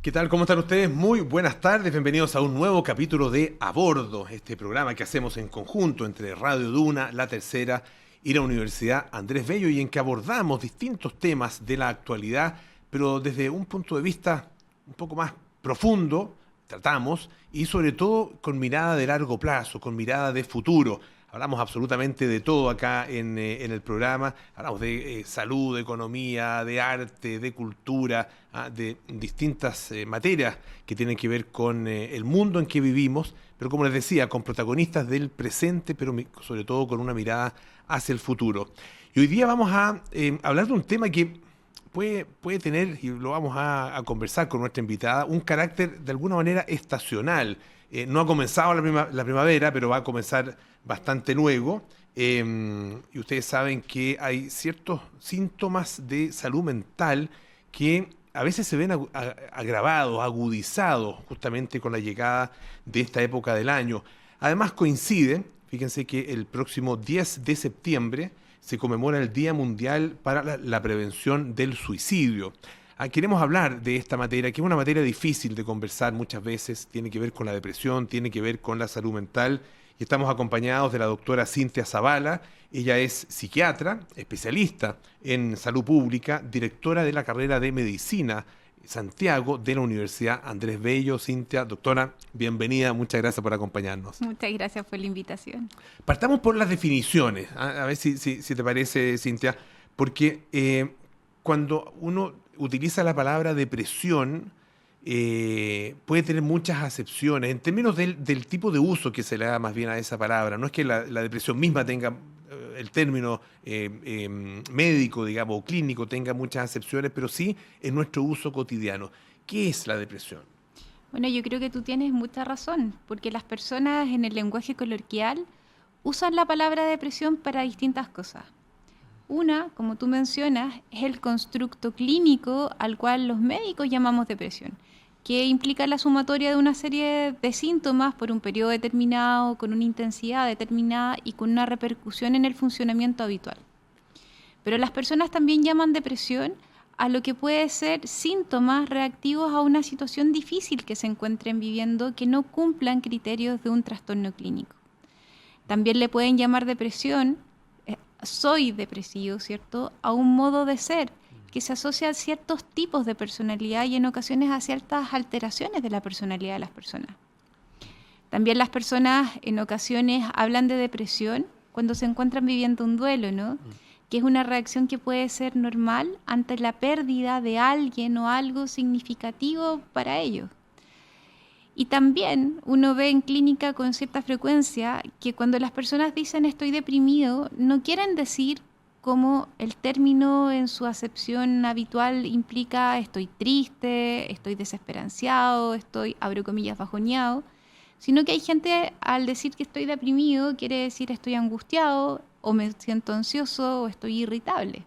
¿Qué tal? ¿Cómo están ustedes? Muy buenas tardes, bienvenidos a un nuevo capítulo de A Bordo, este programa que hacemos en conjunto entre Radio Duna, La Tercera y la Universidad Andrés Bello, y en que abordamos distintos temas de la actualidad, pero desde un punto de vista un poco más profundo, tratamos, y sobre todo con mirada de largo plazo, con mirada de futuro. Hablamos absolutamente de todo acá en el programa. Hablamos de salud, de economía, de arte, de cultura, de distintas materias que tienen que ver con el mundo en que vivimos, pero como les decía, con protagonistas del presente, pero sobre todo con una mirada hacia el futuro. Y hoy día vamos a hablar de un tema que puede tener, y lo vamos a conversar con nuestra invitada, un carácter de alguna manera estacional. No ha comenzado la primavera, pero va a comenzar bastante luego. Y ustedes saben que hay ciertos síntomas de salud mental que a veces se ven agravados, agudizados, justamente con la llegada de esta época del año. Además coincide, fíjense que el próximo 10 de septiembre se conmemora el Día Mundial para la Prevención del Suicidio. Queremos hablar de esta materia, que es una materia difícil de conversar muchas veces, tiene que ver con la depresión, tiene que ver con la salud mental, y estamos acompañados de la doctora Cintia Zavala. Ella es psiquiatra, especialista en salud pública, directora de la carrera de Medicina Santiago de la Universidad Andrés Bello. Cintia, doctora, bienvenida, muchas gracias por acompañarnos. Muchas gracias por la invitación. Partamos por las definiciones, a ver si te parece, Cintia, porque cuando uno utiliza la palabra depresión, puede tener muchas acepciones en términos del tipo de uso que se le da más bien a esa palabra. No es que la depresión misma tenga el término médico, digamos, o clínico, tenga muchas acepciones, pero sí en nuestro uso cotidiano. ¿Qué es la depresión? Bueno, yo creo que tú tienes mucha razón, porque las personas en el lenguaje coloquial usan la palabra depresión para distintas cosas. Una, como tú mencionas, es el constructo clínico al cual los médicos llamamos depresión, que implica la sumatoria de una serie de síntomas por un periodo determinado, con una intensidad determinada y con una repercusión en el funcionamiento habitual. Pero las personas también llaman depresión a lo que puede ser síntomas reactivos a una situación difícil que se encuentren viviendo que no cumplan criterios de un trastorno clínico. También le pueden llamar depresión, soy depresivo, ¿cierto?, a un modo de ser que se asocia a ciertos tipos de personalidad y en ocasiones a ciertas alteraciones de la personalidad de las personas. También las personas en ocasiones hablan de depresión cuando se encuentran viviendo un duelo, ¿no?, que es una reacción que puede ser normal ante la pérdida de alguien o algo significativo para ellos. Y también uno ve en clínica con cierta frecuencia que cuando las personas dicen estoy deprimido, no quieren decir como el término en su acepción habitual implica estoy triste, estoy desesperanciado, estoy, abro comillas, bajoneado, sino que hay gente al decir que estoy deprimido quiere decir estoy angustiado o me siento ansioso o estoy irritable.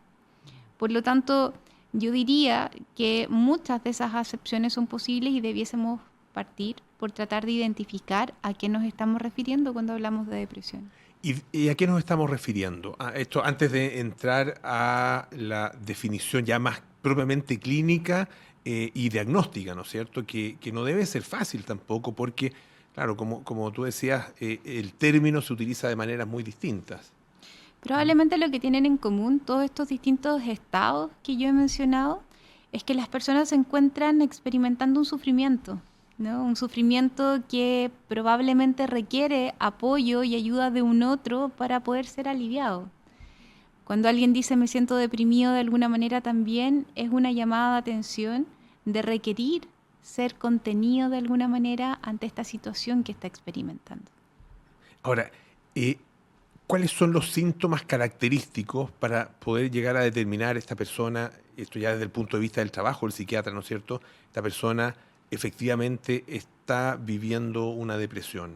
Por lo tanto, yo diría que muchas de esas acepciones son posibles y debiésemos partir por tratar de identificar a qué nos estamos refiriendo cuando hablamos de depresión. ¿Y a qué nos estamos refiriendo? Esto antes de entrar a la definición ya más propiamente clínica y diagnóstica, ¿no es cierto? Que no debe ser fácil tampoco porque, claro, como tú decías, el término se utiliza de maneras muy distintas. Probablemente lo que tienen en común todos estos distintos estados que yo he mencionado es que las personas se encuentran experimentando un sufrimiento, ¿no? Un sufrimiento que probablemente requiere apoyo y ayuda de un otro para poder ser aliviado. Cuando alguien dice me siento deprimido, de alguna manera también es una llamada de atención de requerir ser contenido de alguna manera ante esta situación que está experimentando. Ahora, ¿cuáles son los síntomas característicos para poder llegar a determinar esta persona, esto ya desde el punto de vista del trabajo, el psiquiatra, ¿no es cierto? Esta persona efectivamente está viviendo una depresión.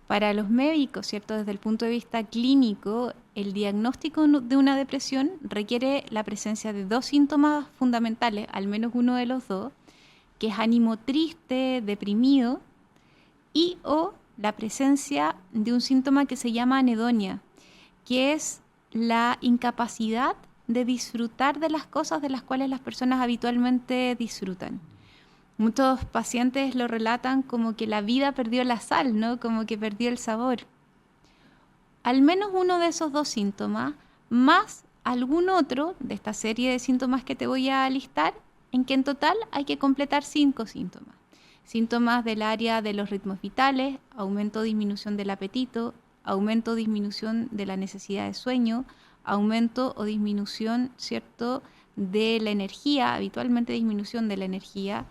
Para los médicos, ¿cierto? Desde el punto de vista clínico, el diagnóstico de una depresión requiere la presencia de dos síntomas fundamentales, al menos uno de los dos, que es ánimo triste, deprimido, y o la presencia de un síntoma que se llama anedonia, que es la incapacidad de disfrutar de las cosas de las cuales las personas habitualmente disfrutan. Muchos pacientes lo relatan como que la vida perdió la sal, ¿no? Como que perdió el sabor. Al menos uno de esos 2 síntomas, más algún otro de esta serie de síntomas que te voy a listar, en que en total hay que completar 5 síntomas. Síntomas del área de los ritmos vitales, aumento o disminución del apetito, aumento o disminución de la necesidad de sueño, aumento o disminución, ¿cierto?, de la energía, habitualmente disminución de la energía,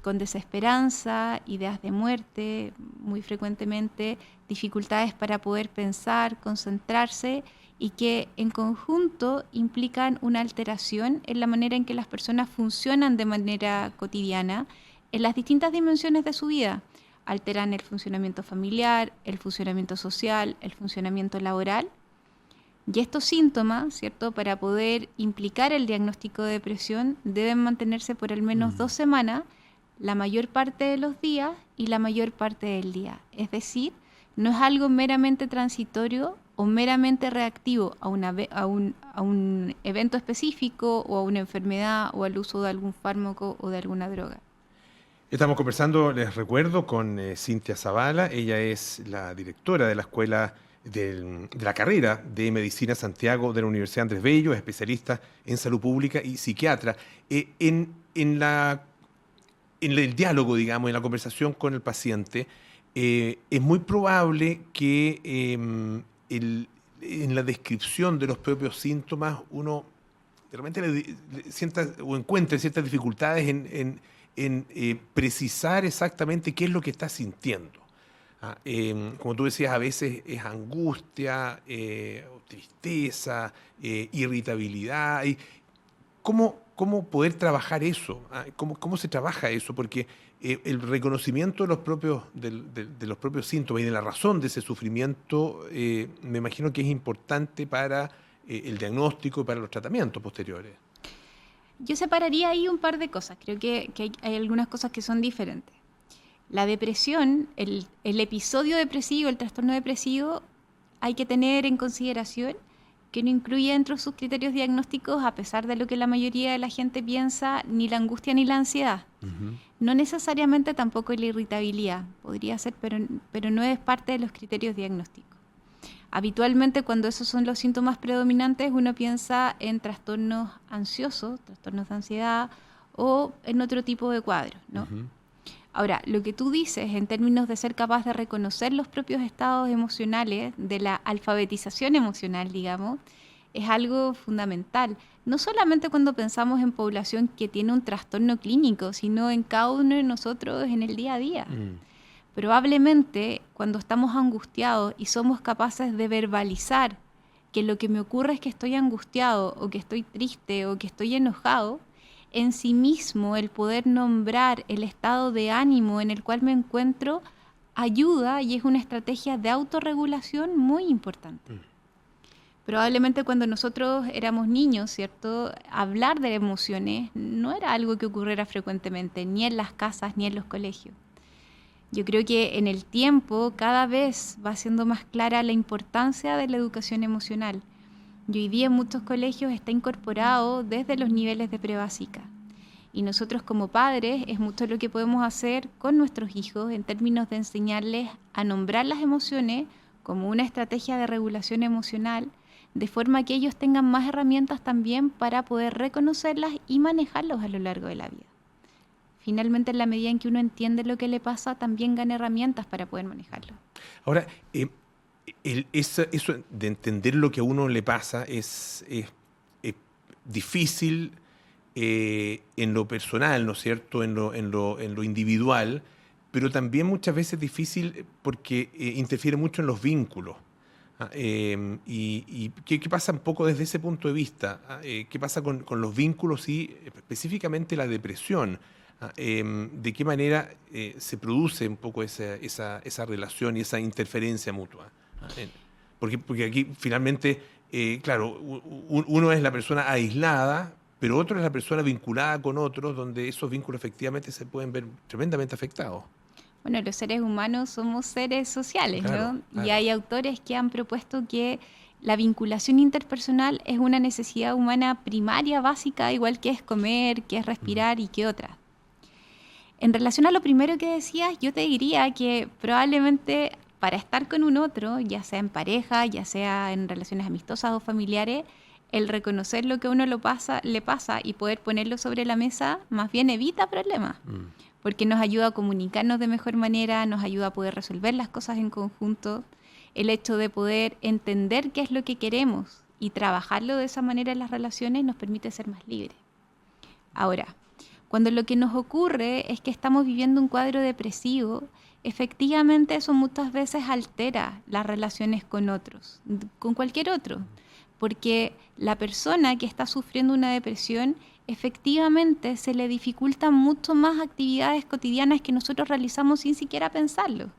con desesperanza, ideas de muerte, muy frecuentemente dificultades para poder pensar, concentrarse, y que en conjunto implican una alteración en la manera en que las personas funcionan de manera cotidiana en las distintas dimensiones de su vida. Alteran el funcionamiento familiar, el funcionamiento social, el funcionamiento laboral. Y estos síntomas, ¿cierto?, para poder implicar el diagnóstico de depresión, deben mantenerse por al menos 2 semanas, la mayor parte de los días y la mayor parte del día. Es decir, no es algo meramente transitorio o meramente reactivo a un evento específico o a una enfermedad o al uso de algún fármaco o de alguna droga. Estamos conversando, les recuerdo, con Cintia Zavala. Ella es la directora de la Escuela de la carrera de Medicina Santiago de la Universidad Andrés Bello, es especialista en salud pública y psiquiatra. En el diálogo, digamos, en la conversación con el paciente, es muy probable que en la descripción de los propios síntomas uno de repente le sienta o encuentre ciertas dificultades en precisar exactamente qué es lo que está sintiendo. Como tú decías, a veces es angustia, tristeza, irritabilidad. ¿Cómo poder trabajar eso? ¿Cómo se trabaja eso? Porque el reconocimiento de los propios síntomas y de la razón de ese sufrimiento, me imagino que es importante para el diagnóstico y para los tratamientos posteriores. Yo separaría ahí un par de cosas. Creo que hay algunas cosas que son diferentes. La depresión, el episodio depresivo, el trastorno depresivo, hay que tener en consideración que no incluye dentro de sus criterios diagnósticos, a pesar de lo que la mayoría de la gente piensa, ni la angustia ni la ansiedad. Uh-huh. No necesariamente tampoco la irritabilidad, podría ser, pero no es parte de los criterios diagnósticos. Habitualmente, cuando esos son los síntomas predominantes, uno piensa en trastornos ansiosos, trastornos de ansiedad o en otro tipo de cuadros, ¿no? Uh-huh. Ahora, lo que tú dices en términos de ser capaz de reconocer los propios estados emocionales, de la alfabetización emocional, digamos, es algo fundamental. No solamente cuando pensamos en población que tiene un trastorno clínico, sino en cada uno de nosotros en el día a día. Probablemente cuando estamos angustiados y somos capaces de verbalizar que lo que me ocurre es que estoy angustiado o que estoy triste o que estoy enojado, en sí mismo el poder nombrar el estado de ánimo en el cual me encuentro ayuda y es una estrategia de autorregulación muy importante. Probablemente cuando nosotros éramos niños, ¿cierto?, hablar de emociones no era algo que ocurriera frecuentemente, ni en las casas ni en los colegios. Yo creo que en el tiempo cada vez va siendo más clara la importancia de la educación emocional. Y hoy día en muchos colegios está incorporado desde los niveles de prebásica. Y nosotros como padres es mucho lo que podemos hacer con nuestros hijos en términos de enseñarles a nombrar las emociones como una estrategia de regulación emocional, de forma que ellos tengan más herramientas también para poder reconocerlas y manejarlos a lo largo de la vida. Finalmente, en la medida en que uno entiende lo que le pasa, también gana herramientas para poder manejarlo. Ahora, eso de entender lo que a uno le pasa es difícil en lo personal, ¿no es cierto?, en lo individual, pero también muchas veces difícil porque interfiere mucho en los vínculos. ¿Y qué pasa un poco desde ese punto de vista? ¿Qué pasa con los vínculos y específicamente la depresión? ¿De qué manera se produce un poco esa relación y esa interferencia mutua? Porque aquí finalmente, claro, uno es la persona aislada, pero otro es la persona vinculada con otros, donde esos vínculos efectivamente se pueden ver tremendamente afectados. Bueno, los seres humanos somos seres sociales, claro, ¿no? Claro. Y hay autores que han propuesto que la vinculación interpersonal es una necesidad humana primaria, básica, igual que es comer, que es respirar y que otras. En relación a lo primero que decías, yo te diría que probablemente para estar con un otro, ya sea en pareja, ya sea en relaciones amistosas o familiares, el reconocer lo que a uno le pasa y poder ponerlo sobre la mesa, más bien evita problemas, porque nos ayuda a comunicarnos de mejor manera, nos ayuda a poder resolver las cosas en conjunto. El hecho de poder entender qué es lo que queremos y trabajarlo de esa manera en las relaciones nos permite ser más libres. Ahora, cuando lo que nos ocurre es que estamos viviendo un cuadro depresivo, efectivamente eso muchas veces altera las relaciones con otros, con cualquier otro, porque la persona que está sufriendo una depresión, efectivamente se le dificultan mucho más actividades cotidianas que nosotros realizamos sin siquiera pensarlo.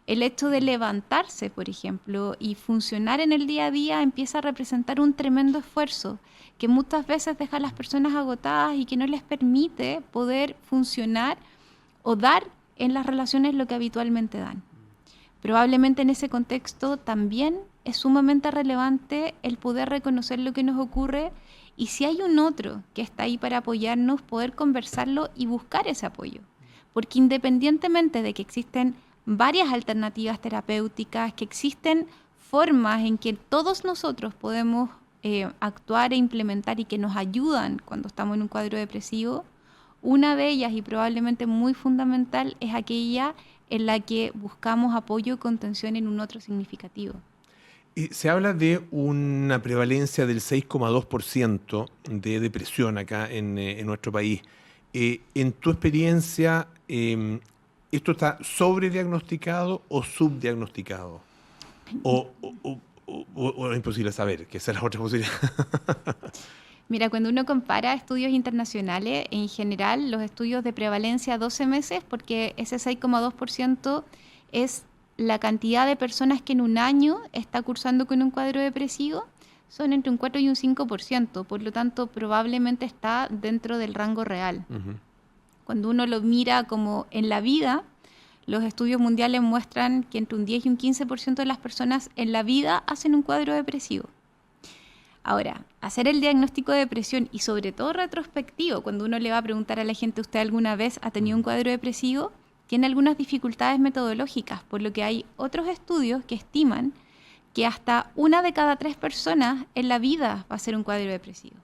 El hecho de levantarse, por ejemplo, y funcionar en el día a día empieza a representar un tremendo esfuerzo que muchas veces deja a las personas agotadas y que no les permite poder funcionar o dar en las relaciones lo que habitualmente dan. Probablemente en ese contexto también es sumamente relevante el poder reconocer lo que nos ocurre y si hay un otro que está ahí para apoyarnos, poder conversarlo y buscar ese apoyo. Porque independientemente de que existen varias alternativas terapéuticas, que existen formas en que todos nosotros podemos actuar e implementar y que nos ayudan cuando estamos en un cuadro depresivo, una de ellas y probablemente muy fundamental es aquella en la que buscamos apoyo y contención en un otro significativo. Se habla de una prevalencia del 6,2% de depresión acá en nuestro país. En tu experiencia, ¿esto está sobrediagnosticado o subdiagnosticado? ¿O es imposible saber? Que esa es la otra posibilidad. Mira, cuando uno compara estudios internacionales, en general los estudios de prevalencia 12 meses, porque ese 6,2% es la cantidad de personas que en un año está cursando con un cuadro depresivo, son entre un 4 y un 5%, por lo tanto probablemente está dentro del rango real. Uh-huh. Cuando uno lo mira como en la vida, los estudios mundiales muestran que entre un 10 y un 15% de las personas en la vida hacen un cuadro depresivo. Ahora, hacer el diagnóstico de depresión y sobre todo retrospectivo, cuando uno le va a preguntar a la gente, ¿usted alguna vez ha tenido un cuadro depresivo?, tiene algunas dificultades metodológicas, por lo que hay otros estudios que estiman que hasta 1 de cada 3 personas en la vida va a ser un cuadro depresivo.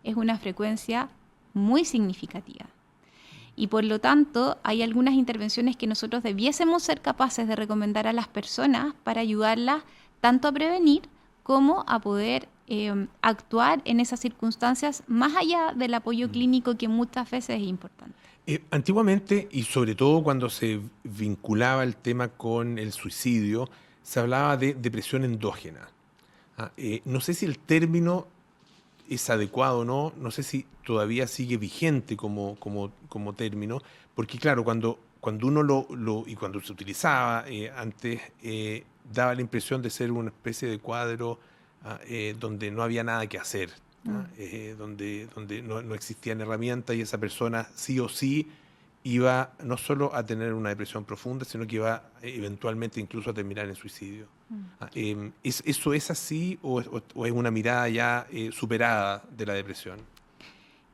Es una frecuencia muy significativa. Y por lo tanto, hay algunas intervenciones que nosotros debiésemos ser capaces de recomendar a las personas para ayudarlas tanto a prevenir como a poder actuar en esas circunstancias más allá del apoyo clínico que muchas veces es importante. Antiguamente, y sobre todo cuando se vinculaba el tema con el suicidio, se hablaba de depresión endógena. No sé si el término es adecuado o no, no sé si todavía sigue vigente como término, porque claro, cuando uno y cuando se utilizaba antes, daba la impresión de ser una especie de cuadro donde no había nada que hacer. Donde no existían herramientas y esa persona sí o sí iba no solo a tener una depresión profunda, sino que iba eventualmente incluso a terminar en suicidio. ¿Eso es así o es una mirada ya superada de la depresión?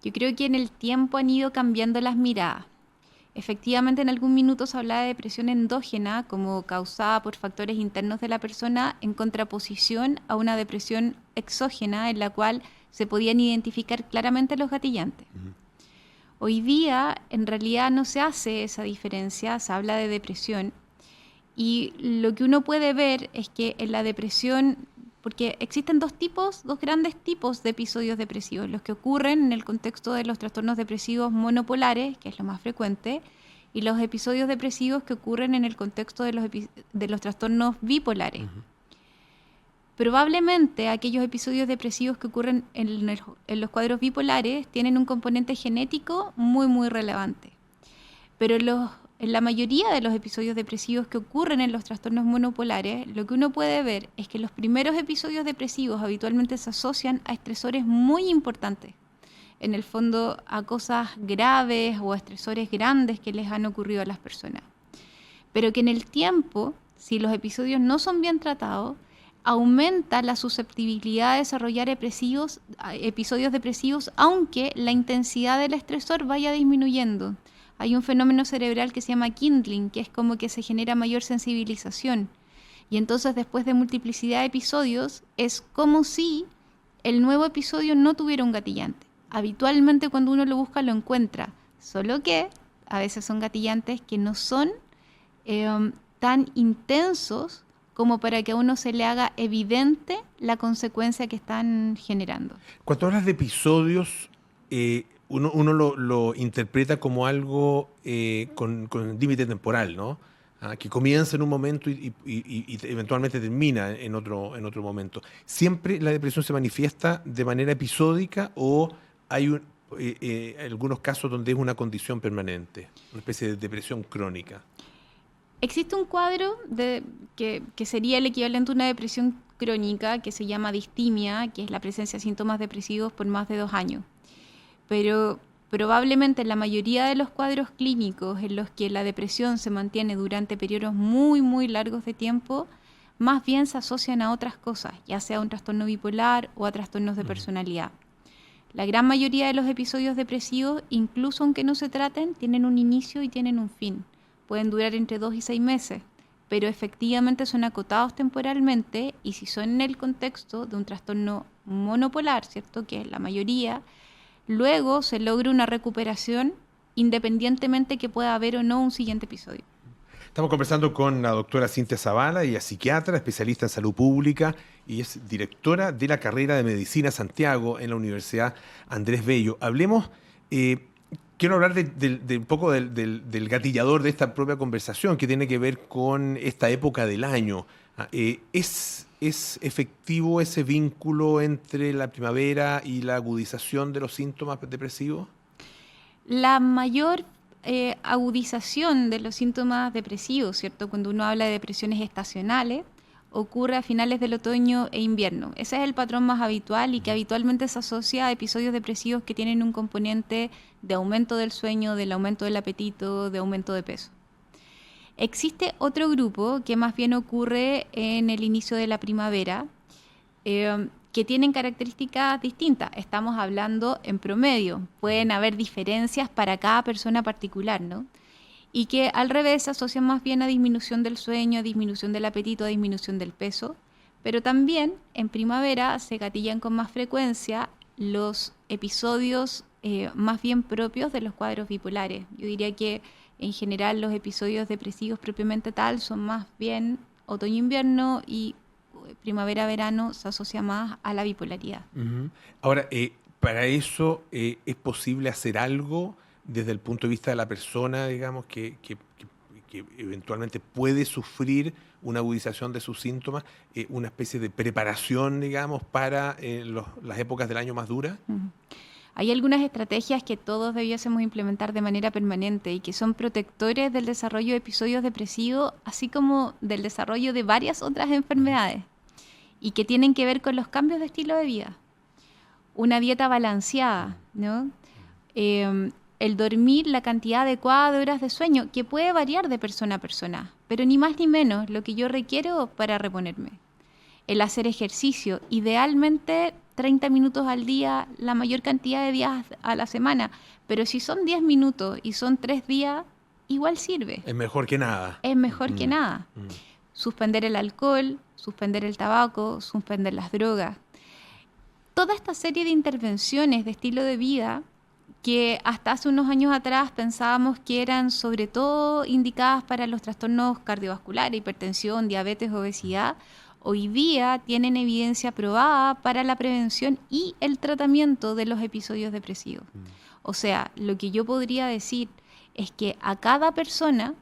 Yo creo que en el tiempo han ido cambiando las miradas. Efectivamente, en algún minuto se hablaba de depresión endógena como causada por factores internos de la persona en contraposición a una depresión exógena en la cual se podían identificar claramente los gatillantes. Uh-huh. Hoy día, en realidad, no se hace esa diferencia, se habla de depresión. Y lo que uno puede ver es que en la depresión, porque existen dos grandes tipos de episodios depresivos, los que ocurren en el contexto de los trastornos depresivos monopolares, que es lo más frecuente, y los episodios depresivos que ocurren en el contexto de los trastornos bipolares. Uh-huh. Probablemente aquellos episodios depresivos que ocurren en los cuadros bipolares tienen un componente genético muy, muy relevante. Pero en la mayoría de los episodios depresivos que ocurren en los trastornos monopolares, lo que uno puede ver es que los primeros episodios depresivos habitualmente se asocian a estresores muy importantes. En el fondo, a cosas graves o a estresores grandes que les han ocurrido a las personas. Pero que en el tiempo, si los episodios no son bien tratados, aumenta la susceptibilidad de desarrollar episodios depresivos, aunque la intensidad del estresor vaya disminuyendo. hay un fenómeno cerebral que se llama kindling, que es como que se genera mayor sensibilización. Y entonces después de multiplicidad de episodios, es como si el nuevo episodio no tuviera un gatillante. Habitualmente cuando uno lo busca lo encuentra, solo que a veces son gatillantes que no son tan intensos como para que a uno se le haga evidente la consecuencia que están generando. Cuando hablas de episodios, uno lo interpreta como algo con límite temporal, ¿no? Que comienza en un momento y eventualmente termina en otro momento. ¿Siempre la depresión se manifiesta de manera episódica o hay algunos casos donde es una condición permanente, una especie de depresión crónica? Existe un cuadro que sería el equivalente a una depresión crónica que se llama distimia, que es la presencia de síntomas depresivos por más de 2 años. Pero probablemente en la mayoría de los cuadros clínicos en los que la depresión se mantiene durante periodos muy, muy largos de tiempo, más bien se asocian a otras cosas, ya sea a un trastorno bipolar o a trastornos de personalidad. La gran mayoría de los episodios depresivos, incluso aunque no se traten, tienen un inicio y tienen un fin. Pueden durar entre 2 y 6 meses, pero efectivamente son acotados temporalmente y si son en el contexto de un trastorno monopolar, ¿cierto?, que es la mayoría, luego se logra una recuperación independientemente que pueda haber o no un siguiente episodio. Estamos conversando con la doctora Cintia Zavala, ella es psiquiatra, especialista en salud pública y es directora de la carrera de Medicina Santiago en la Universidad Andrés Bello. Hablemos, quiero hablar de un poco del gatillador de esta propia conversación que tiene que ver con esta época del año. ¿Es efectivo ese vínculo entre la primavera y la agudización de los síntomas depresivos? La mayor agudización de los síntomas depresivos, ¿cierto?, cuando uno habla de depresiones estacionales, ocurre a finales del otoño e invierno. Ese es el patrón más habitual y que habitualmente se asocia a episodios depresivos que tienen un componente de aumento del sueño, del aumento del apetito, de aumento de peso. Existe otro grupo que más bien ocurre en el inicio de la primavera, que tienen características distintas. Estamos hablando en promedio. Pueden haber diferencias para cada persona particular, ¿no? Y que al revés se asocian más bien a disminución del sueño, a disminución del apetito, a disminución del peso. Pero también en primavera se gatillan con más frecuencia los episodios más bien propios de los cuadros bipolares. Yo diría que en general los episodios depresivos propiamente tal son más bien otoño-invierno y primavera-verano se asocia más a la bipolaridad. Uh-huh. Ahora, para eso es posible hacer algo desde el punto de vista de la persona, digamos, que eventualmente puede sufrir una agudización de sus síntomas, una especie de preparación, digamos, para las épocas del año más duras. Uh-huh. Hay algunas estrategias que todos debiésemos implementar de manera permanente y que son protectores del desarrollo de episodios depresivos, así como del desarrollo de varias otras enfermedades, y que tienen que ver con los cambios de estilo de vida. Una dieta balanceada, ¿no? El dormir la cantidad adecuada de horas de sueño, que puede variar de persona a persona, pero ni más ni menos lo que yo requiero para reponerme. El hacer ejercicio, idealmente 30 minutos al día, la mayor cantidad de días a la semana, pero si son 10 minutos y son 3 días, igual sirve. Es mejor que nada. Es mejor que nada. Suspender el alcohol, suspender el tabaco, suspender las drogas. Toda esta serie de intervenciones de estilo de vida que hasta hace unos años atrás pensábamos que eran sobre todo indicadas para los trastornos cardiovasculares, hipertensión, diabetes, obesidad, hoy día tienen evidencia probada para la prevención y el tratamiento de los episodios depresivos. O sea, lo que yo podría decir es que a cada persona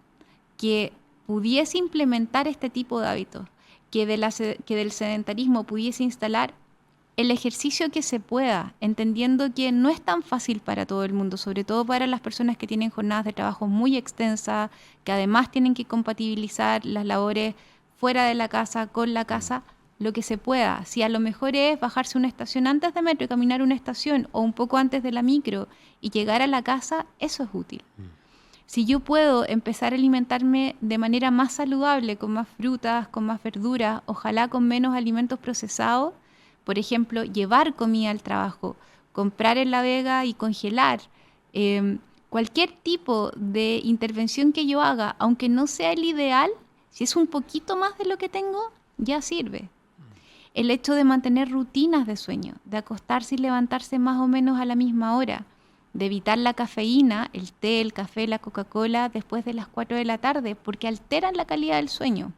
que pudiese implementar este tipo de hábitos, que del sedentarismo pudiese instalar el ejercicio que se pueda, entendiendo que no es tan fácil para todo el mundo, sobre todo para las personas que tienen jornadas de trabajo muy extensas, que además tienen que compatibilizar las labores fuera de la casa, con la casa, lo que se pueda. Si a lo mejor es bajarse una estación antes de metro y caminar una estación o un poco antes de la micro y llegar a la casa, eso es útil. Si yo puedo empezar a alimentarme de manera más saludable, con más frutas, con más verduras, ojalá con menos alimentos procesados, por ejemplo, llevar comida al trabajo, comprar en la vega y congelar, cualquier tipo de intervención que yo haga, aunque no sea el ideal, si es un poquito más de lo que tengo, ya sirve. El hecho de mantener rutinas de sueño, de acostarse y levantarse más o menos a la misma hora, de evitar la cafeína, el té, el café, la Coca-Cola después de las 4 de la tarde, porque alteran la calidad del sueño.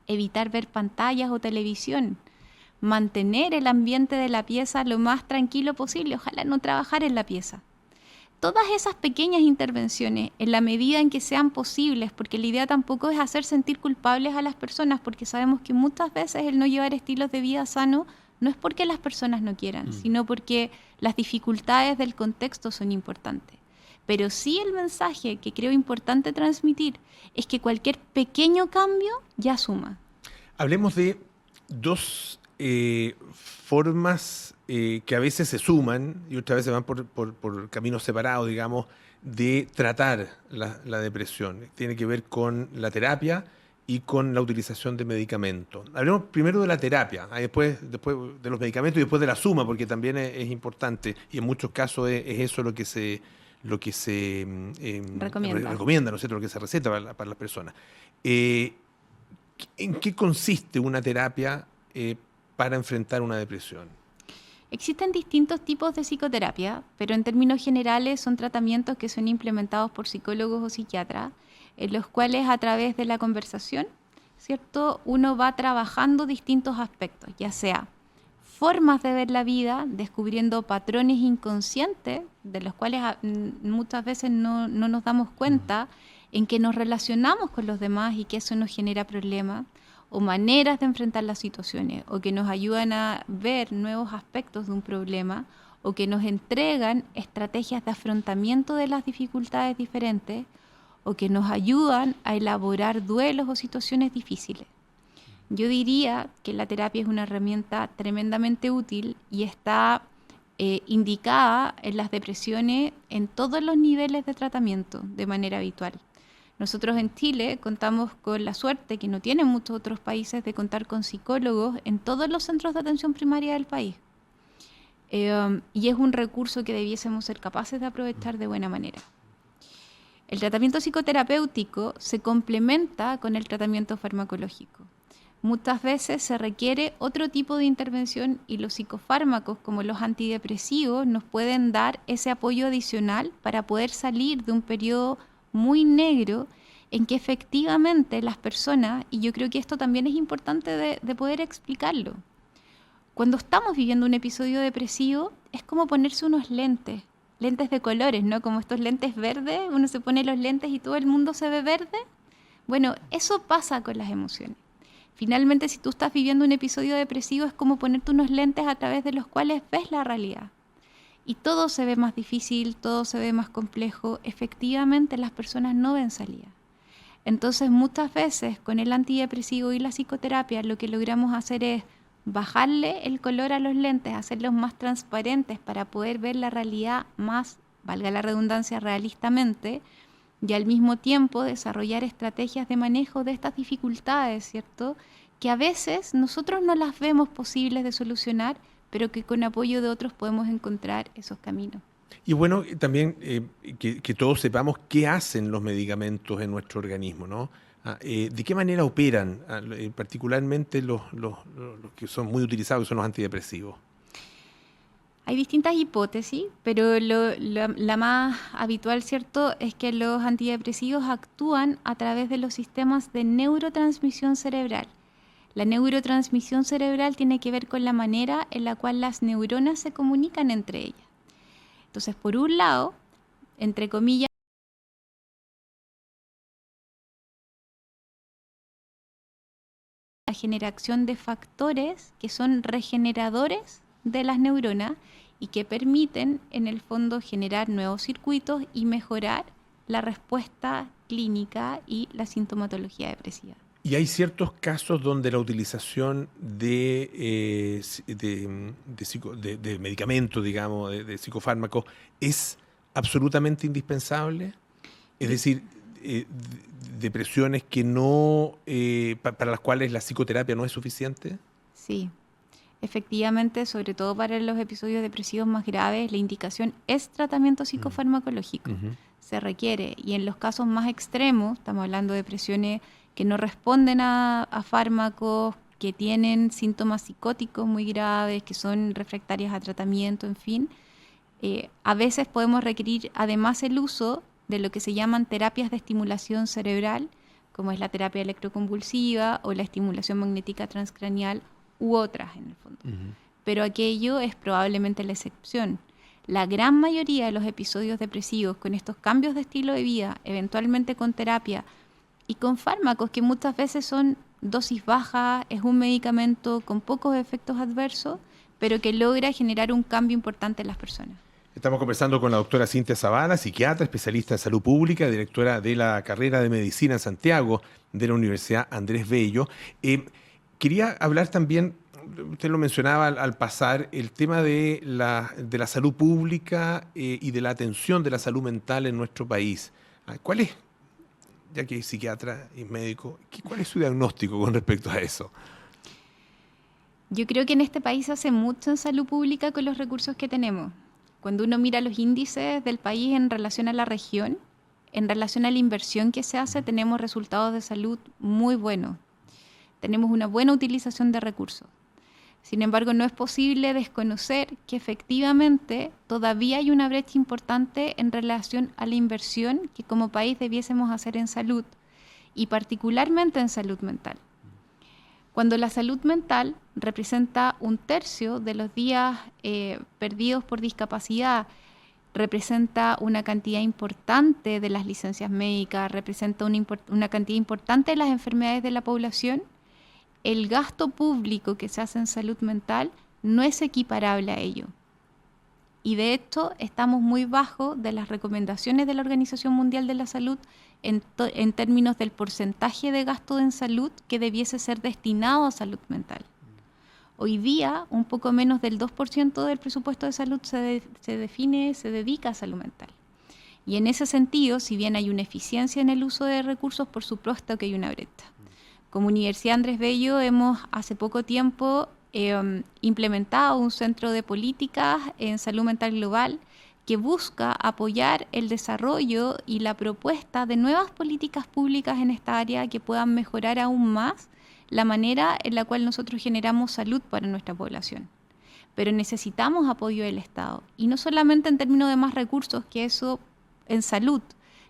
Evitar ver pantallas o televisión. Mantener el ambiente de la pieza lo más tranquilo posible, ojalá no trabajar en la pieza. Todas esas pequeñas intervenciones, en la medida en que sean posibles, porque la idea tampoco es hacer sentir culpables a las personas, porque sabemos que muchas veces el no llevar estilos de vida sano no es porque las personas no quieran, sino porque las dificultades del contexto son importantes. Pero sí el mensaje que creo importante transmitir es que cualquier pequeño cambio ya suma. Hablemos de dos formas que a veces se suman y otras veces van por caminos separados, digamos, de tratar la depresión. Tiene que ver con la terapia y con la utilización de medicamentos. Hablemos primero de la terapia, después de los medicamentos y después de la suma, porque también es importante y en muchos casos es eso lo que se recomienda, ¿no es cierto?, lo que se receta para las personas. ¿En qué consiste una terapia para enfrentar una depresión? Existen distintos tipos de psicoterapia, pero en términos generales son tratamientos que son implementados por psicólogos o psiquiatras, en los cuales a través de la conversación, ¿cierto?, uno va trabajando distintos aspectos, ya sea formas de ver la vida, descubriendo patrones inconscientes de los cuales muchas veces no nos damos cuenta, en que nos relacionamos con los demás y que eso nos genera problemas, o maneras de enfrentar las situaciones, o que nos ayudan a ver nuevos aspectos de un problema, o que nos entregan estrategias de afrontamiento de las dificultades diferentes, o que nos ayudan a elaborar duelos o situaciones difíciles. Yo diría que la terapia es una herramienta tremendamente útil y está indicada en las depresiones en todos los niveles de tratamiento de manera habitual. Nosotros en Chile contamos con la suerte, que no tienen muchos otros países, de contar con psicólogos en todos los centros de atención primaria del país. Y es un recurso que debiésemos ser capaces de aprovechar de buena manera. El tratamiento psicoterapéutico se complementa con el tratamiento farmacológico. Muchas veces se requiere otro tipo de intervención y los psicofármacos, como los antidepresivos, nos pueden dar ese apoyo adicional para poder salir de un periodo muy negro en que efectivamente las personas, y yo creo que esto también es importante de poder explicarlo, cuando estamos viviendo un episodio depresivo es como ponerse unos lentes de colores, ¿no? Como estos lentes verdes, uno se pone los lentes y todo el mundo se ve verde. Bueno, eso pasa con las emociones. Finalmente, si tú estás viviendo un episodio depresivo, es como ponerte unos lentes a través de los cuales ves la realidad. Y todo se ve más difícil, todo se ve más complejo. Efectivamente, las personas no ven salida. Entonces, muchas veces, con el antidepresivo y la psicoterapia, lo que logramos hacer es bajarle el color a los lentes, hacerlos más transparentes para poder ver la realidad más, valga la redundancia, realistamente, y al mismo tiempo desarrollar estrategias de manejo de estas dificultades, ¿cierto?, que a veces nosotros no las vemos posibles de solucionar, pero que con apoyo de otros podemos encontrar esos caminos. Y bueno, también que todos sepamos qué hacen los medicamentos en nuestro organismo, ¿no? ¿De qué manera operan, particularmente los que son muy utilizados, que son los antidepresivos? Hay distintas hipótesis, pero la más habitual, ¿cierto?, es que los antidepresivos actúan a través de los sistemas de neurotransmisión cerebral. La neurotransmisión cerebral tiene que ver con la manera en la cual las neuronas se comunican entre ellas. Entonces, por un lado, entre comillas, la generación de factores que son regeneradores de las neuronas y que permiten, en el fondo, generar nuevos circuitos y mejorar la respuesta clínica y la sintomatología depresiva. Y hay ciertos casos donde la utilización de medicamentos, digamos, de psicofármacos, es absolutamente indispensable. Es decir, depresiones que no, para las cuales la psicoterapia no es suficiente. Sí, Efectivamente, sobre todo para los episodios depresivos más graves, la indicación es tratamiento psicofarmacológico. Se requiere, y en los casos más extremos, estamos hablando de depresiones que no responden a fármacos, que tienen síntomas psicóticos muy graves, que son refractarias a tratamiento, en fin, a veces podemos requerir además el uso de lo que se llaman terapias de estimulación cerebral, como es la terapia electroconvulsiva o la estimulación magnética transcranial u otras en el fondo. Pero aquello es probablemente la excepción. La gran mayoría de los episodios depresivos con estos cambios de estilo de vida, eventualmente con terapia y con fármacos que muchas veces son dosis bajas, es un medicamento con pocos efectos adversos, pero que logra generar un cambio importante en las personas. Estamos conversando con la doctora Cintia Zavala, psiquiatra, especialista en salud pública, directora de la carrera de medicina en Santiago de la Universidad Andrés Bello. Quería hablar también, usted lo mencionaba al pasar, el tema de la salud pública y de la atención de la salud mental en nuestro país. ¿Cuál es, ya que es psiquiatra y médico, cuál es su diagnóstico con respecto a eso? Yo creo que en este país se hace mucho en salud pública con los recursos que tenemos. Cuando uno mira los índices del país en relación a la región, en relación a la inversión que se hace, tenemos resultados de salud muy buenos. Tenemos una buena utilización de recursos. Sin embargo, no es posible desconocer que efectivamente todavía hay una brecha importante en relación a la inversión que como país debiésemos hacer en salud y particularmente en salud mental. Cuando la salud mental representa 1/3 de los días perdidos por discapacidad, representa una cantidad importante de las licencias médicas, representa una cantidad importante de las enfermedades de la población, el gasto público que se hace en salud mental no es equiparable a ello. Y de hecho, estamos muy bajo de las recomendaciones de la Organización Mundial de la Salud en términos del porcentaje de gasto en salud que debiese ser destinado a salud mental. Hoy día, un poco menos del 2% del presupuesto de salud se dedica a salud mental. Y en ese sentido, si bien hay una eficiencia en el uso de recursos, por supuesto que hay una brecha. Como Universidad Andrés Bello hemos hace poco tiempo implementado un centro de políticas en salud mental global que busca apoyar el desarrollo y la propuesta de nuevas políticas públicas en esta área que puedan mejorar aún más la manera en la cual nosotros generamos salud para nuestra población. Pero necesitamos apoyo del Estado, y no solamente en términos de más recursos, que eso en salud,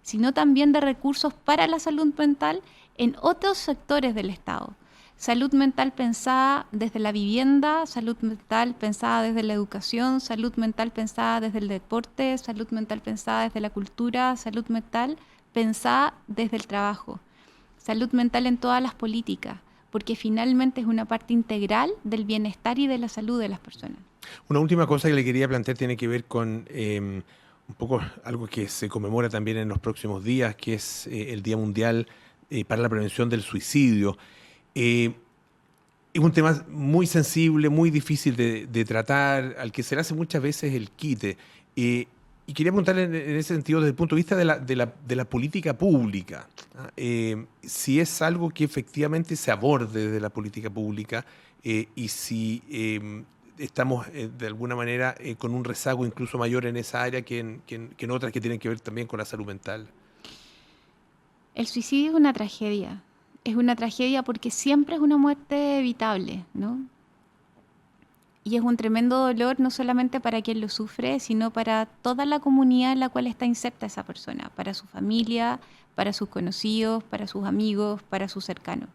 sino también de recursos para la salud mental en otros sectores del Estado. Salud mental pensada desde la vivienda, salud mental pensada desde la educación, salud mental pensada desde el deporte, salud mental pensada desde la cultura, salud mental pensada desde el trabajo, salud mental en todas las políticas, porque finalmente es una parte integral del bienestar y de la salud de las personas. Una última cosa que le quería plantear tiene que ver con un poco algo que se conmemora también en los próximos días, que es el Día Mundial para la Prevención del Suicidio. Es un tema muy sensible, muy difícil de tratar, al que se le hace muchas veces el quite. Y quería preguntarle en ese sentido, desde el punto de vista de la política pública, si es algo que efectivamente se aborde desde la política pública y si estamos de alguna manera con un rezago incluso mayor en esa área que en otras que tienen que ver también con la salud mental. El suicidio es una tragedia. Es una tragedia porque siempre es una muerte evitable, ¿no? Y es un tremendo dolor no solamente para quien lo sufre, sino para toda la comunidad en la cual está inserta esa persona, para su familia, para sus conocidos, para sus amigos, para sus cercanos.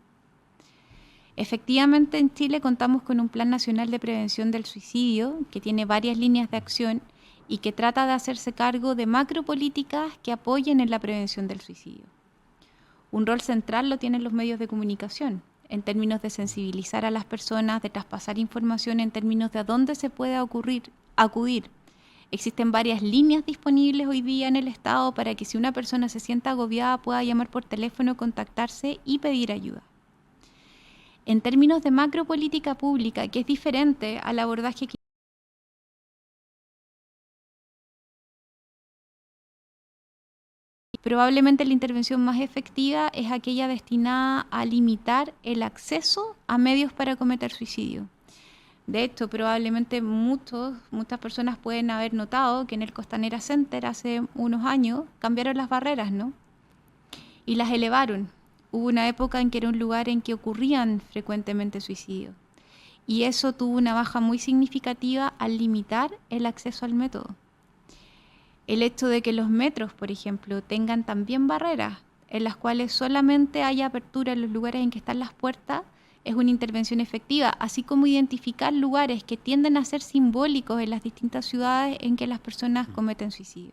Efectivamente, en Chile contamos con un Plan Nacional de Prevención del Suicidio que tiene varias líneas de acción y que trata de hacerse cargo de macropolíticas que apoyen en la prevención del suicidio. Un rol central lo tienen los medios de comunicación, en términos de sensibilizar a las personas, de traspasar información en términos de a dónde se puede acudir. Existen varias líneas disponibles hoy día en el Estado para que si una persona se sienta agobiada pueda llamar por teléfono, contactarse y pedir ayuda. En términos de macropolítica pública, que es diferente al abordaje que probablemente la intervención más efectiva es aquella destinada a limitar el acceso a medios para cometer suicidio. De hecho, probablemente muchas personas pueden haber notado que en el Costanera Center hace unos años cambiaron las barreras, ¿no? Y las elevaron. Hubo una época en que era un lugar en que ocurrían frecuentemente suicidios. Y eso tuvo una baja muy significativa al limitar el acceso al método. El hecho de que los metros, por ejemplo, tengan también barreras en las cuales solamente haya apertura en los lugares en que están las puertas, es una intervención efectiva, así como identificar lugares que tienden a ser simbólicos en las distintas ciudades en que las personas cometen suicidio.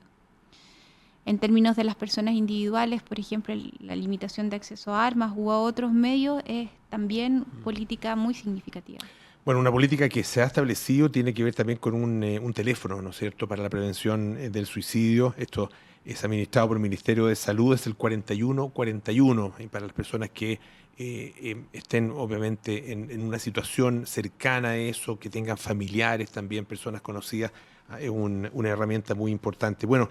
En términos de las personas individuales, por ejemplo, la limitación de acceso a armas u a otros medios es también política muy significativa. Bueno, una política que se ha establecido tiene que ver también con un teléfono, ¿no es cierto?, para la prevención del suicidio. Esto es administrado por el Ministerio de Salud, es el 4141, y para las personas que estén obviamente en una situación cercana a eso, que tengan familiares también, personas conocidas, es una herramienta muy importante. Bueno,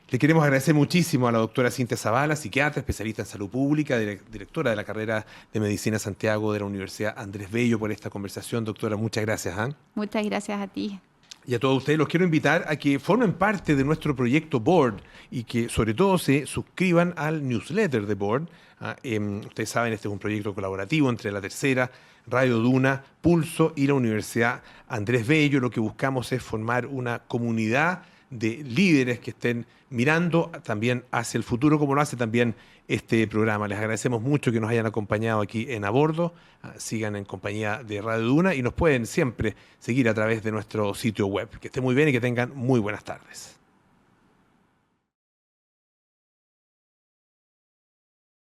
le queremos agradecer muchísimo a la doctora Cintia Zavala, psiquiatra, especialista en salud pública, directora de la carrera de Medicina Santiago de la Universidad Andrés Bello, por esta conversación. Doctora, muchas gracias. Muchas gracias a ti. Y a todos ustedes los quiero invitar a que formen parte de nuestro proyecto Board y que sobre todo se suscriban al newsletter de Board. Ustedes saben, este es un proyecto colaborativo entre La Tercera, Radio Duna, Pulso y la Universidad Andrés Bello. Lo que buscamos es formar una comunidad de líderes que estén mirando también hacia el futuro, como lo hace también este programa. Les agradecemos mucho que nos hayan acompañado aquí en A Bordo. Sigan en compañía de Radio Duna y nos pueden siempre seguir a través de nuestro sitio web. Que estén muy bien y que tengan muy buenas tardes.